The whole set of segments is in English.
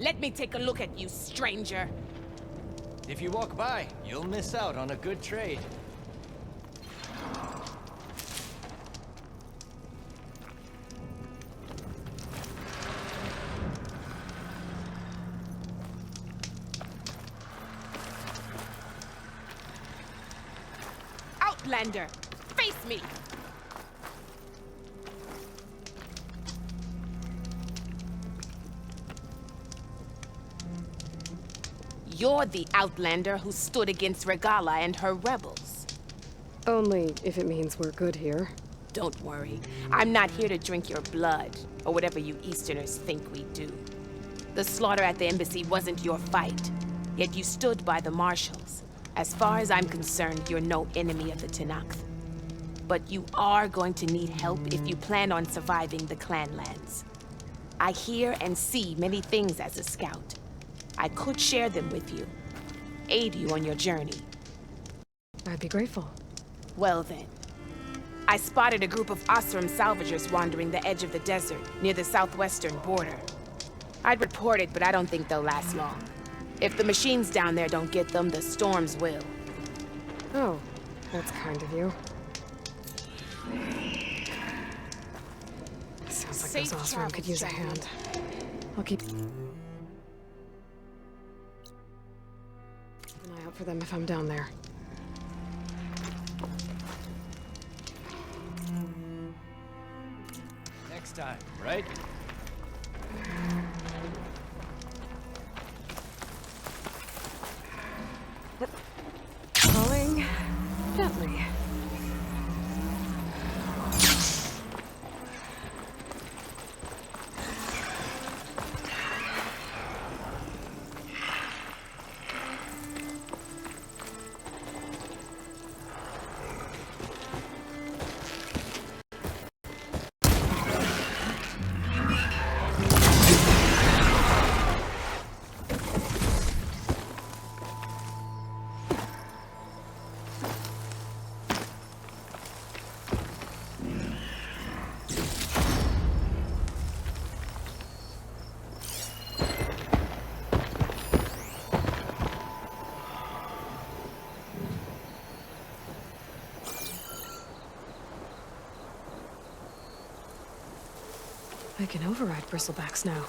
Let me take a look at you, stranger. If you walk by, you'll miss out on a good trade. Outlander, face me! You're the Outlander who stood against Regala and her rebels. Only if it means we're good here. Don't worry. I'm not here to drink your blood, or whatever you Easterners think we do. The slaughter at the embassy wasn't your fight, yet you stood by the marshals. As far as I'm concerned, you're no enemy of the Tenakth. But you are going to need help if you plan on surviving the clan lands. I hear and see many things as a scout. I could share them with you, aid you on your journey. I'd be grateful. Well then. I spotted a group of Osram salvagers wandering the edge of the desert, near the southwestern border. I'd report it, but I don't think they'll last long. If the machines down there don't get them, the storms will. Oh, that's kind of you. Sounds like those Osram could use a hand. I'll keep an eye out for them if I'm down there. Next time, right? Calling gently. I can override bristlebacks now,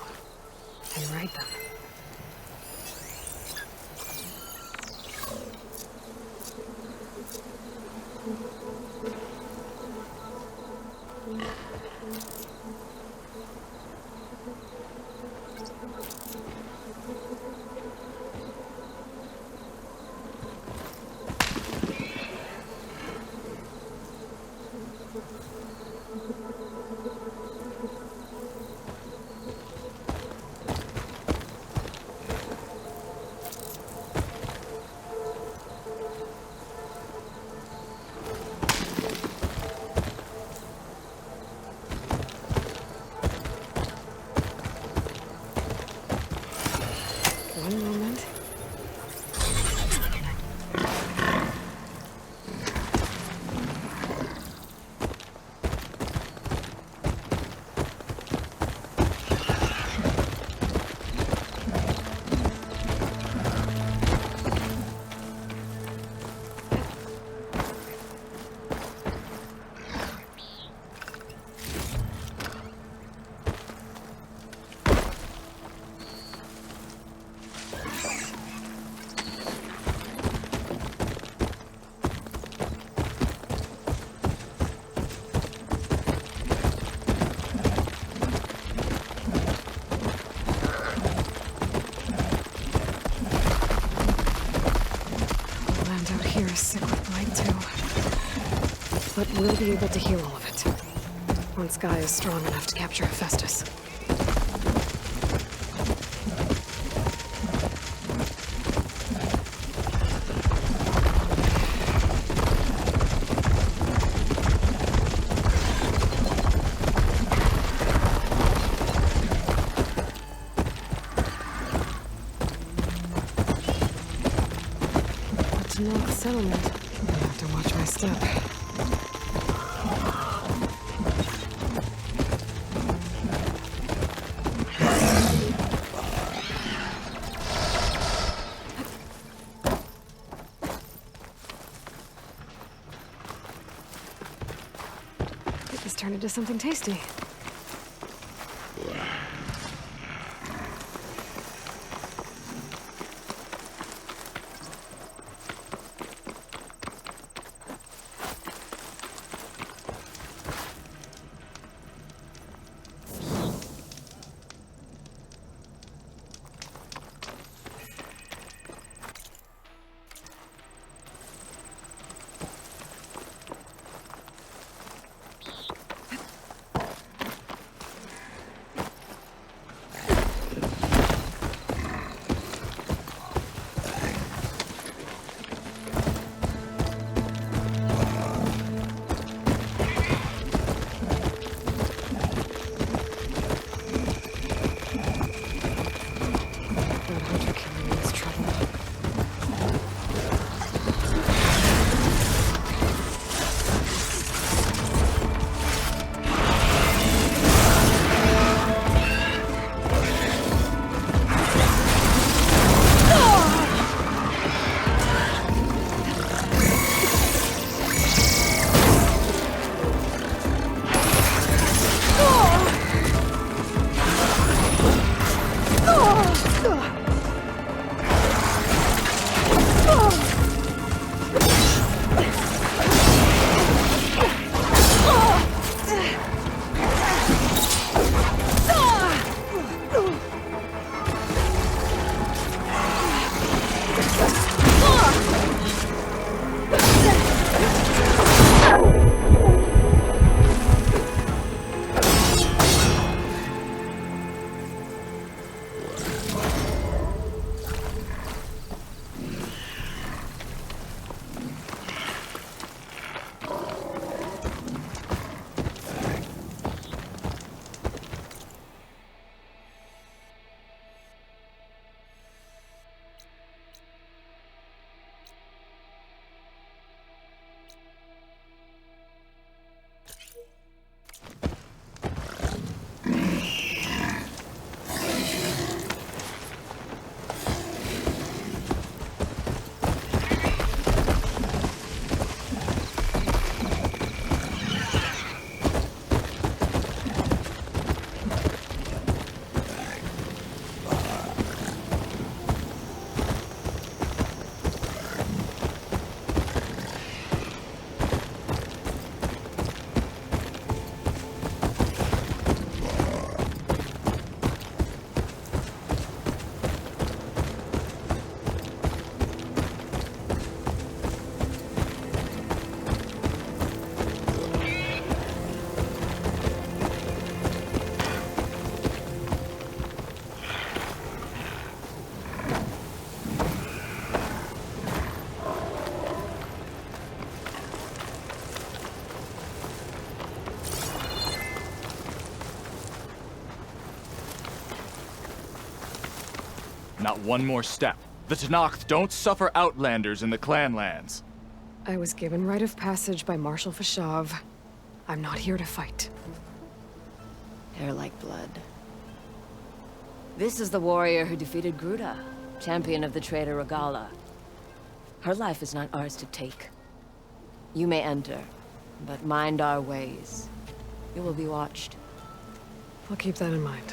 and ride them. One moment. Here is sick with blight too. But we'll be able to heal all of it. Once GAIA is strong enough to capture Hephaestus. Tenakth settlement. I have to watch my step. to something tasty. Not one more step. The Tenakth don't suffer outlanders in the clan lands. I was given rite of passage by Marshal Fashav. I'm not here to fight. Hair like blood. This is the warrior who defeated Gruta, champion of the traitor Regala. Her life is not ours to take. You may enter, but mind our ways. You will be watched. I'll keep that in mind.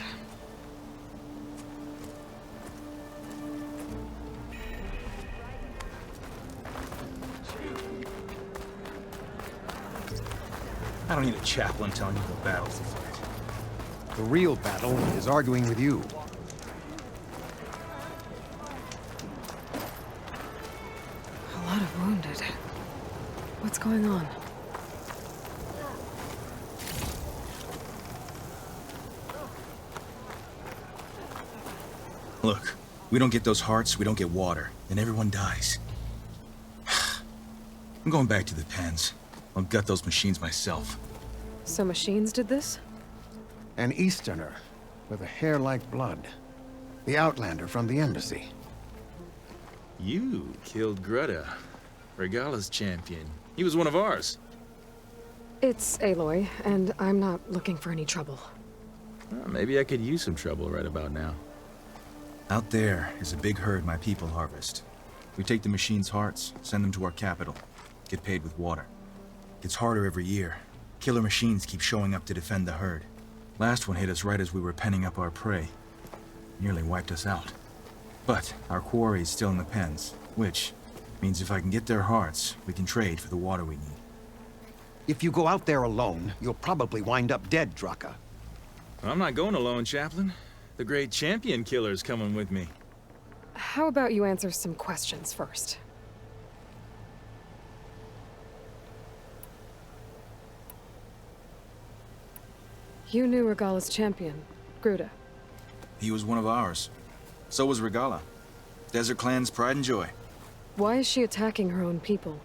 I don't need a chaplain telling me what battles to fight. The real battle is arguing with you. A lot of wounded. What's going on? Look, we don't get those hearts, we don't get water, and everyone dies. I'm going back to the pens. I'll gut those machines myself. So machines did this? An Easterner with a hair like blood. The Outlander from the embassy. You killed Greta, Regala's champion. He was one of ours. It's Aloy, and I'm not looking for any trouble. Well, maybe I could use some trouble right about now. Out there is a big herd my people harvest. We take the machines' hearts, send them to our capital, get paid with water. It's harder every year, Killer machines keep showing up to defend the herd. Last one hit us right as we were penning up our prey. Nearly wiped us out. But our quarry is still in the pens, which means if I can get their hearts, we can trade for the water we need. If you go out there alone, you'll probably wind up dead, Drakka. I'm not going alone, Chaplain. The great champion killer's coming with me. How about you answer some questions first? You knew Regala's champion, Gruta. He was one of ours. So was Regala. Desert Clan's pride and joy. Why is she attacking her own people?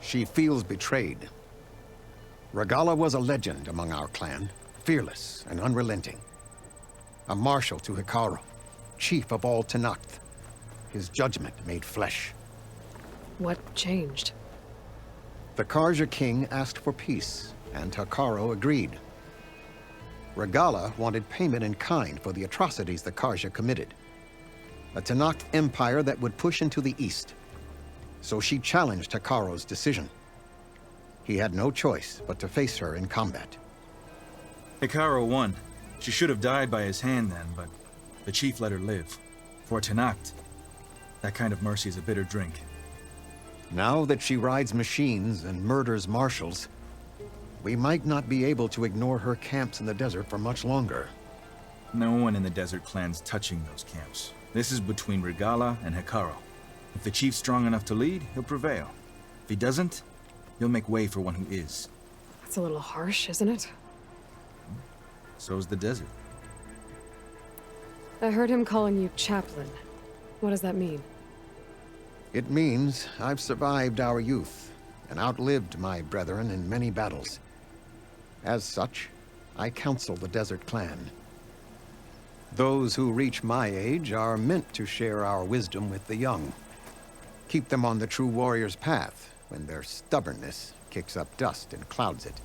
She feels betrayed. Regala was a legend among our clan, fearless and unrelenting. A marshal to Hekarro, chief of all Tenakth. His judgment made flesh. What changed? The Karja king asked for peace, and Hekarro agreed. Regala wanted payment in kind for the atrocities the Karja committed. A Tenakth empire that would push into the east. So she challenged Hekarro's decision. He had no choice but to face her in combat. Hekarro won. She should have died by his hand then, but the chief let her live. For Tenakth, that kind of mercy is a bitter drink. Now that she rides machines and murders marshals, we might not be able to ignore her camps in the desert for much longer. No one in the Desert Clan's touching those camps. This is between Regala and Hekarro. If the chief's strong enough to lead, he'll prevail. If he doesn't, he'll make way for one who is. That's a little harsh, isn't it? So's the desert. I heard him calling you Chaplain. What does that mean? It means I've survived our youth and outlived my brethren in many battles. As such, I counsel the Desert Clan. Those who reach my age are meant to share our wisdom with the young. Keep them on the true warrior's path when their stubbornness kicks up dust and clouds it.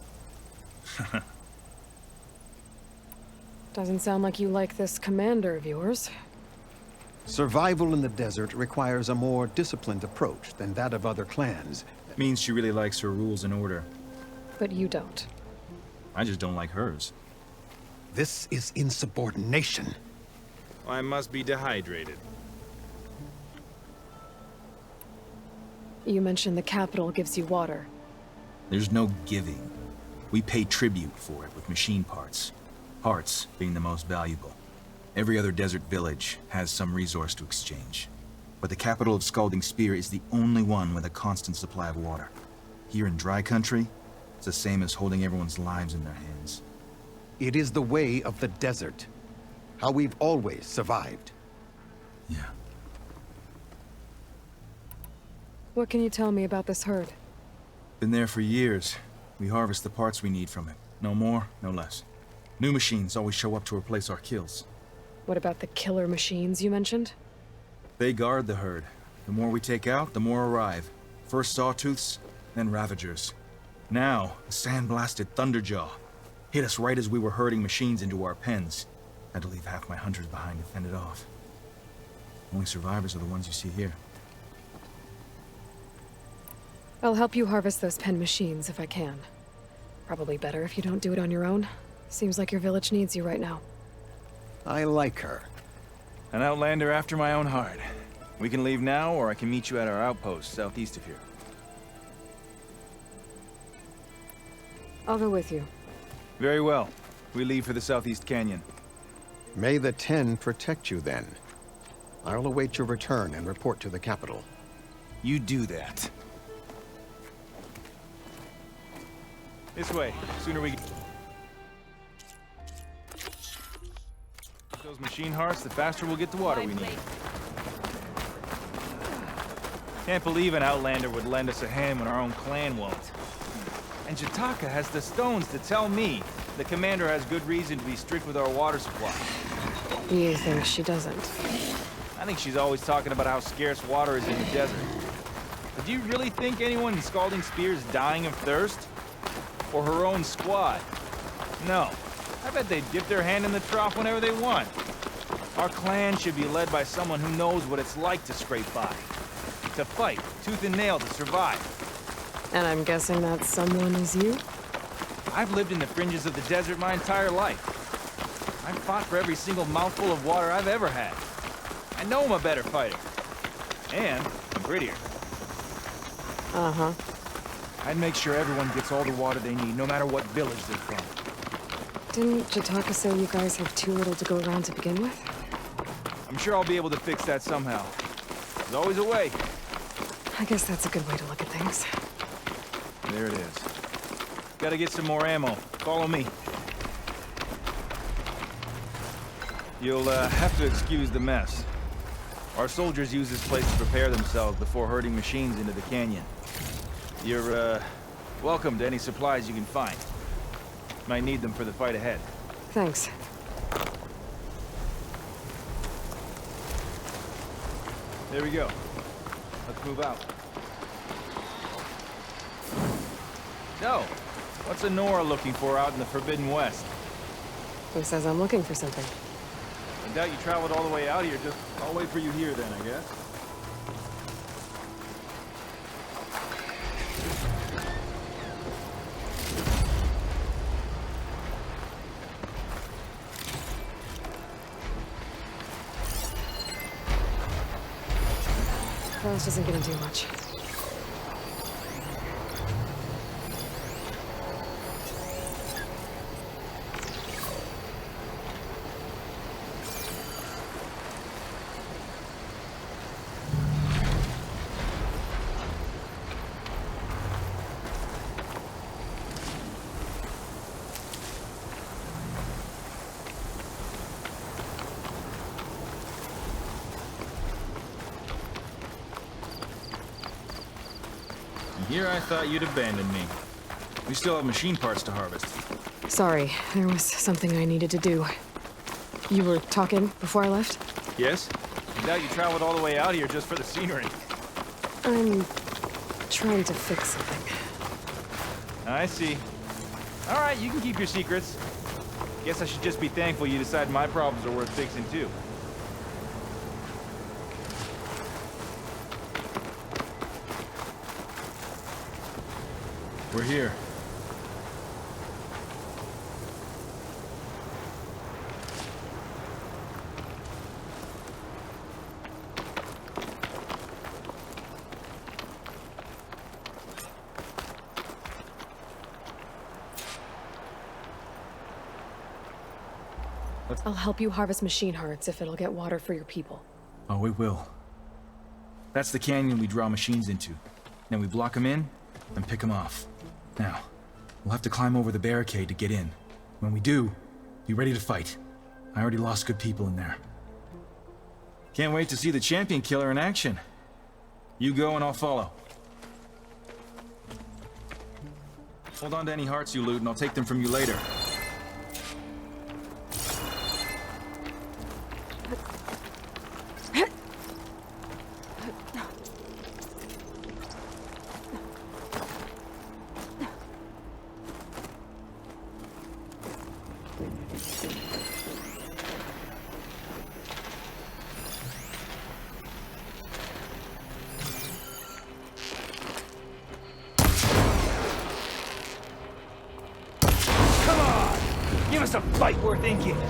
Doesn't sound like you like this commander of yours. Survival in the desert requires a more disciplined approach than that of other clans. Means she really likes her rules and order. But you don't. I just don't like hers. This is insubordination. I must be dehydrated. You mentioned the capital gives you water. There's no giving. We pay tribute for it with machine parts. Hearts being the most valuable. Every other desert village has some resource to exchange. But the capital of Scalding Spear is the only one with a constant supply of water. Here in dry country, it's the same as holding everyone's lives in their hands. It is the way of the desert. How we've always survived. Yeah. What can you tell me about this herd? Been there for years. We harvest the parts we need from it. No more, no less. New machines always show up to replace our kills. What about the killer machines you mentioned? They guard the herd. The more we take out, the more arrive. First sawtooths, then ravagers. Now, a sand-blasted Thunderjaw. Hit us right as we were herding machines into our pens. Had to leave half my hunters behind to fend it off. Only survivors are the ones you see here. I'll help you harvest those pen machines if I can. Probably better if you don't do it on your own. Seems like your village needs you right now. I like her. An outlander after my own heart. We can leave now, or I can meet you at our outpost southeast of here. I'll go with you. Very well. We leave for the Southeast Canyon. May the Ten protect you then. I'll await your return and report to the capital. You do that. This way. Sooner we get those machine hearts, the faster we'll get the water we need. Can't believe an outlander would lend us a hand when our own clan won't. And Jetakka has the stones to tell me the commander has good reason to be strict with our water supply. You think she doesn't? I think she's always talking about how scarce water is in the desert. But do you really think anyone in Scalding Spear is dying of thirst? Or her own squad? No. I bet they'd dip their hand in the trough whenever they want. Our clan should be led by someone who knows what it's like to scrape by. To fight, tooth and nail to survive. And I'm guessing that someone is you? I've lived in the fringes of the desert my entire life. I've fought for every single mouthful of water I've ever had. I know I'm a better fighter. And I'm prettier. Uh-huh. I'd make sure everyone gets all the water they need, no matter what village they're from. Didn't Jetakka say you guys have too little to go around to begin with? I'm sure I'll be able to fix that somehow. There's always a way. I guess that's a good way to look at things. There it is. Gotta get some more ammo. Follow me. You'll have to excuse the mess. Our soldiers use this place to prepare themselves before herding machines into the canyon. You're, welcome to any supplies you can find. Might need them for the fight ahead. Thanks. There we go. Let's move out. So, what's a Nora looking for out in the Forbidden West? Who says I'm looking for something? I doubt you traveled all the way out here. Just I'll wait for you here then, I guess. Frost isn't gonna do much. Here I thought you'd abandon me. We still have machine parts to harvest. Sorry, there was something I needed to do. You were talking before I left? Yes? I doubt you traveled all the way out here just for the scenery. I'm trying to fix something. I see. All right, you can keep your secrets. Guess I should just be thankful you decided my problems are worth fixing too. We're here. I'll help you harvest machine hearts if it'll get water for your people. Oh, it will. That's the canyon we draw machines into. Then we block them in, and pick them off. Now, we'll have to climb over the barricade to get in. When we do, be ready to fight. I already lost good people in there. Can't wait to see the champion killer in action. You go and I'll follow. Hold on to any hearts you loot and I'll take them from you later. Give us a fight worth inking. We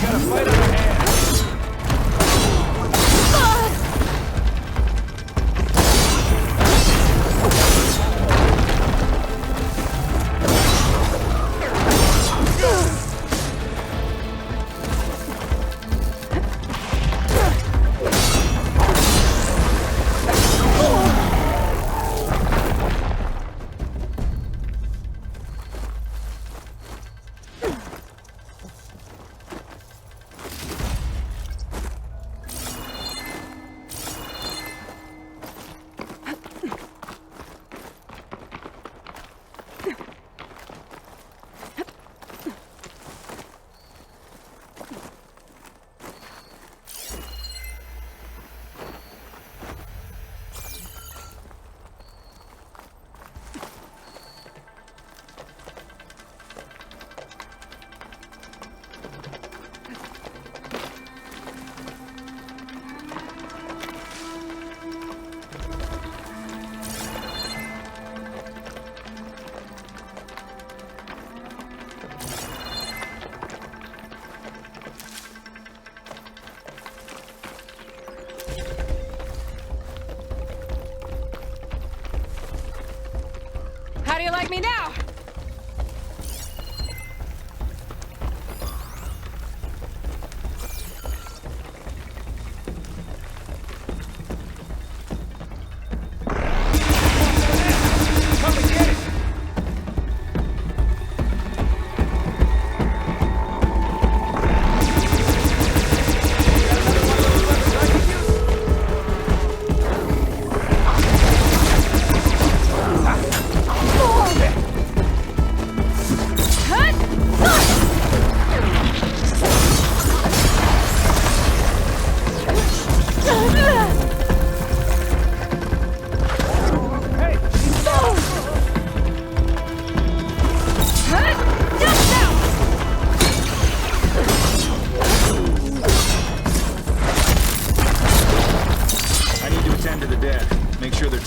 got a fight on our hands. like me now?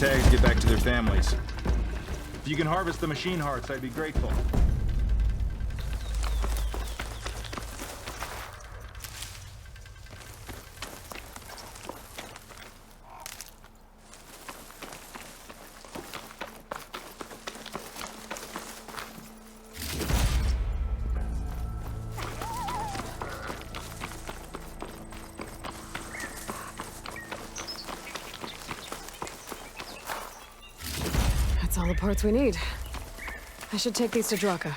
tags get back to their families. If you can harvest the machine hearts, I'd be grateful. That's all the parts we need. I should take these to Drakka.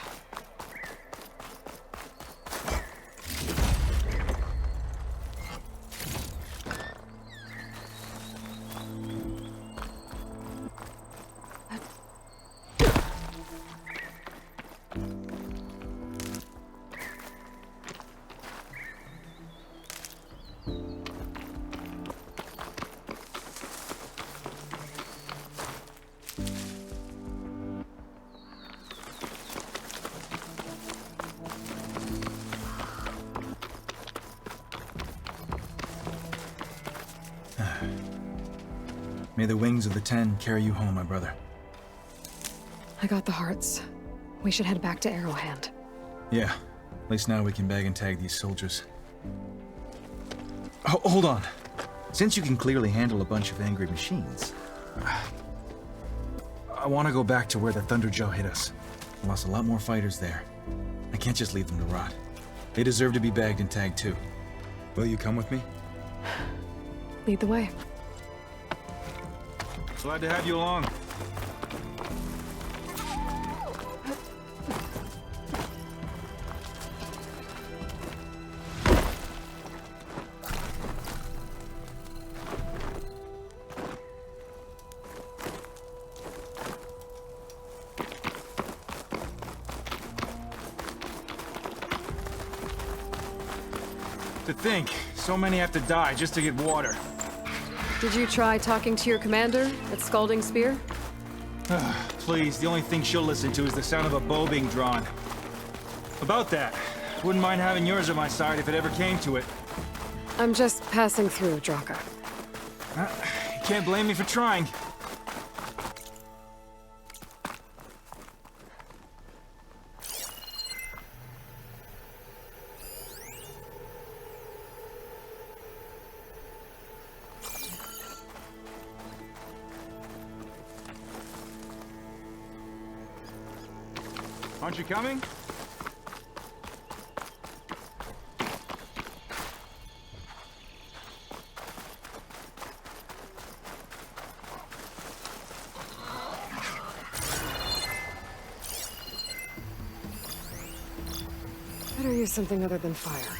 May the wings of the Ten carry you home, my brother. I got the hearts. We should head back to Arrowhand. Yeah. At least now we can bag and tag these soldiers. Oh, hold on. Since you can clearly handle a bunch of angry machines, I want to go back to where the Thunderjaw hit us. I lost a lot more fighters there. I can't just leave them to rot. They deserve to be bagged and tagged too. Will you come with me? Lead the way. Glad to have you along. To think, so many have to die just to get water. Did you try talking to your commander at Scalding Spear? Please, the only thing she'll listen to is the sound of a bow being drawn. About that, wouldn't mind having yours at my side if it ever came to it. I'm just passing through, Drakka. You can't blame me for trying. Aren't you coming? Better use something other than fire.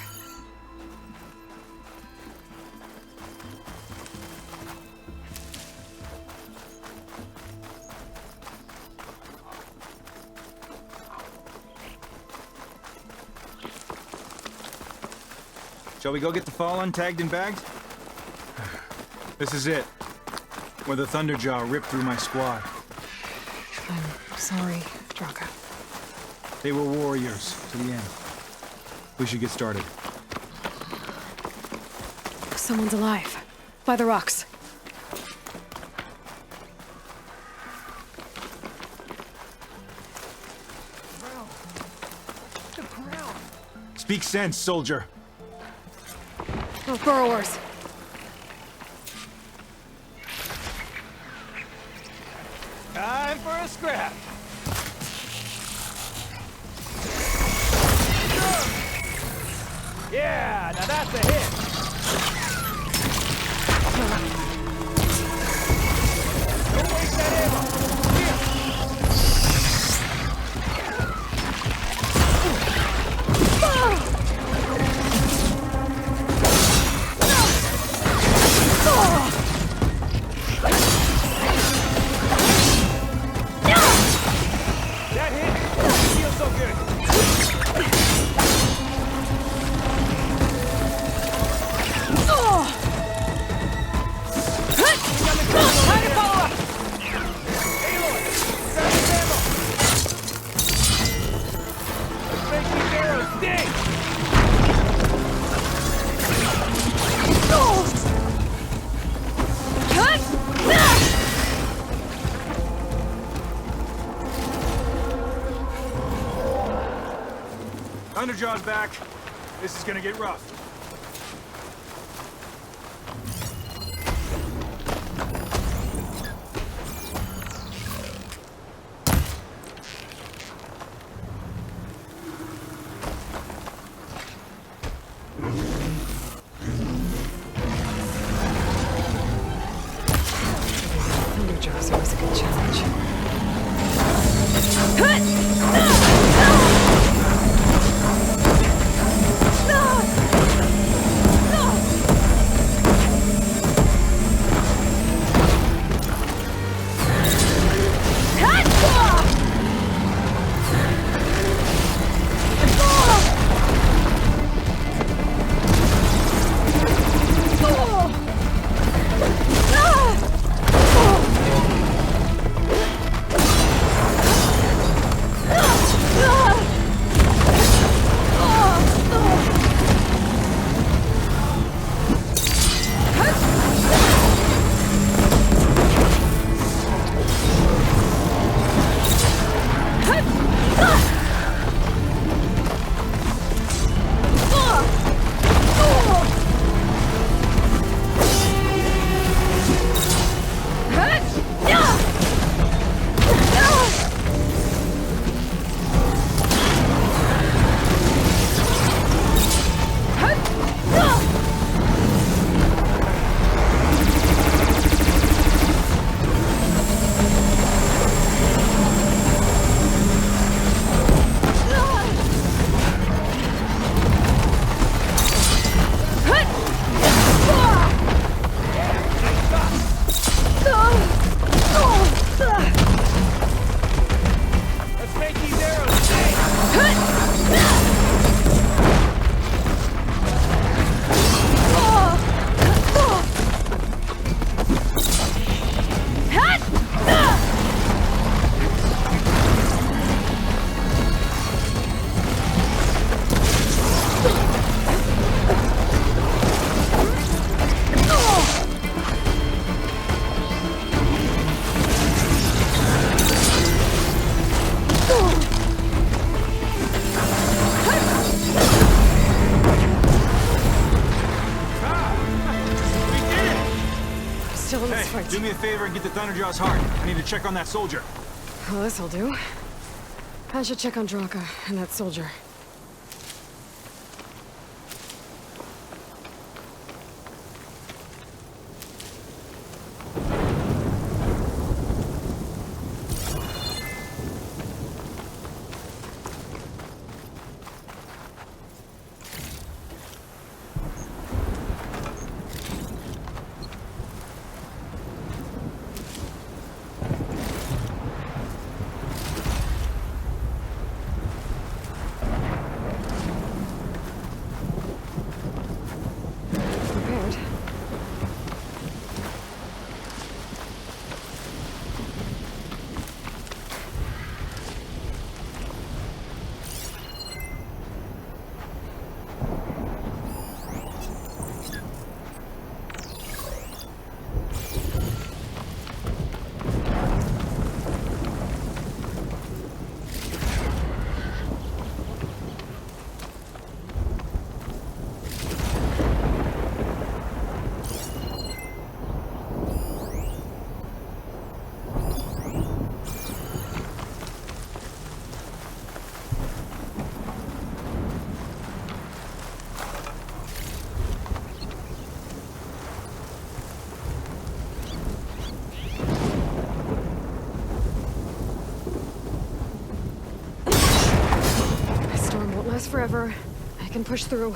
Shall we go get the Fallen tagged and bagged? This is it. Where the Thunderjaw ripped through my squad. I'm sorry, Drakka. They were warriors to the end. We should get started. Someone's alive. By the rocks. Speak sense, soldier. Oh, Burrowers. Time for a scrap. Yeah, now that's a hit. Don't waste that ammo. Here. That hit doesn't feel so good. Time to follow up! Aloy, grab this ammo! Let's make these arrows sting! Thunderjaw's back. This is gonna get rough. Thunderjaw's always a good challenge. Let's make these arrows sting! Still in this fight. Do me a favor and get to Thunderjaw's heart. I need to check on that soldier. Well, this'll do. I should check on Drakka and that soldier. last forever. I can push through.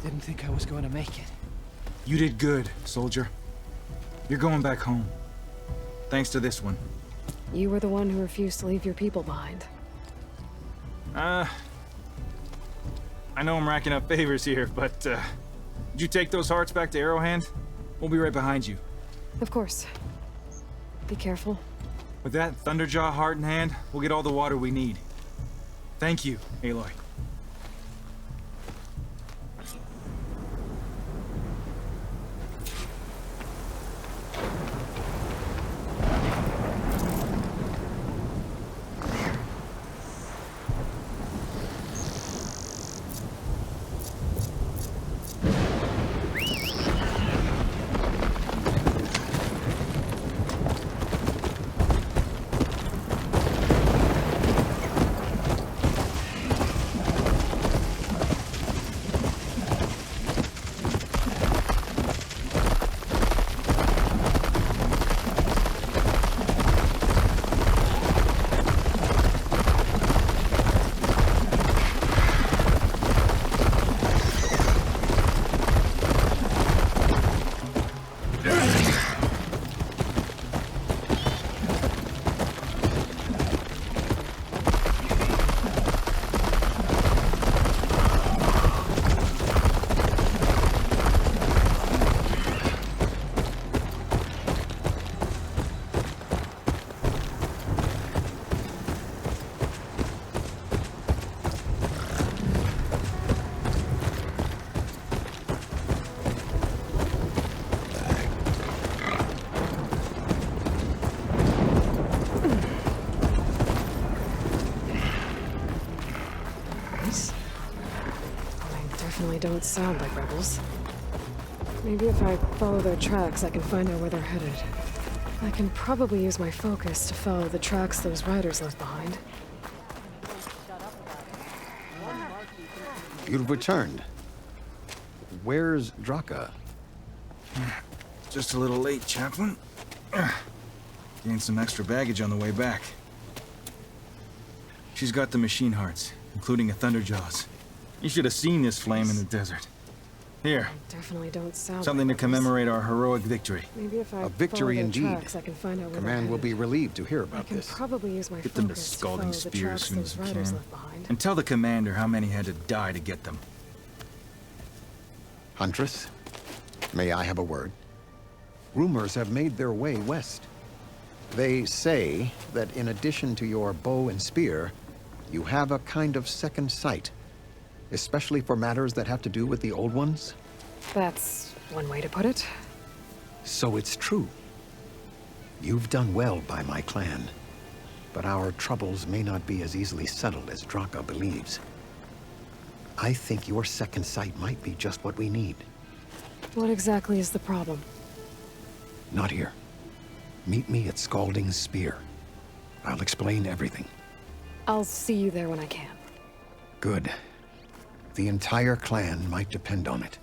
Didn't think I was going to make it. You did good, soldier. You're going back home. Thanks to this one. You were the one who refused to leave your people behind. I know I'm racking up favors here, but, did you take those hearts back to Arrowhand? We'll be right behind you. Of course. Be careful. With that Thunderjaw heart in hand, we'll get all the water we need. Thank you, Aloy. Don't sound like rebels. Maybe if I follow their tracks, I can find out where they're headed. I can probably use my focus to follow the tracks those riders left behind. You've returned. Where's Drakka? Just a little late, Chaplain. Gained some extra baggage on the way back. She's got the machine hearts, including a Thunderjaw's. You should have seen this flame in the desert. Here. Definitely don't sound something like to commemorate our heroic victory. Maybe if I A victory follow their indeed. Tracks, I can find out where Command will be relieved to hear I about can this. probably use my Get them to focus scalding follow the spears tracks as soon as those we riders can. left behind. And tell the commander how many had to die to get them. Huntress, may I have a word? Rumors have made their way west. They say that in addition to your bow and spear, you have a kind of second sight, especially for matters that have to do with the old ones. That's one way to put it. So it's true. You've done well by my clan, but our troubles may not be as easily settled as Drakka believes. I think your second sight might be just what we need. What exactly is the problem? Not here. Meet me at Scalding's Spear. I'll explain everything. I'll see you there when I can. Good. The entire clan might depend on it.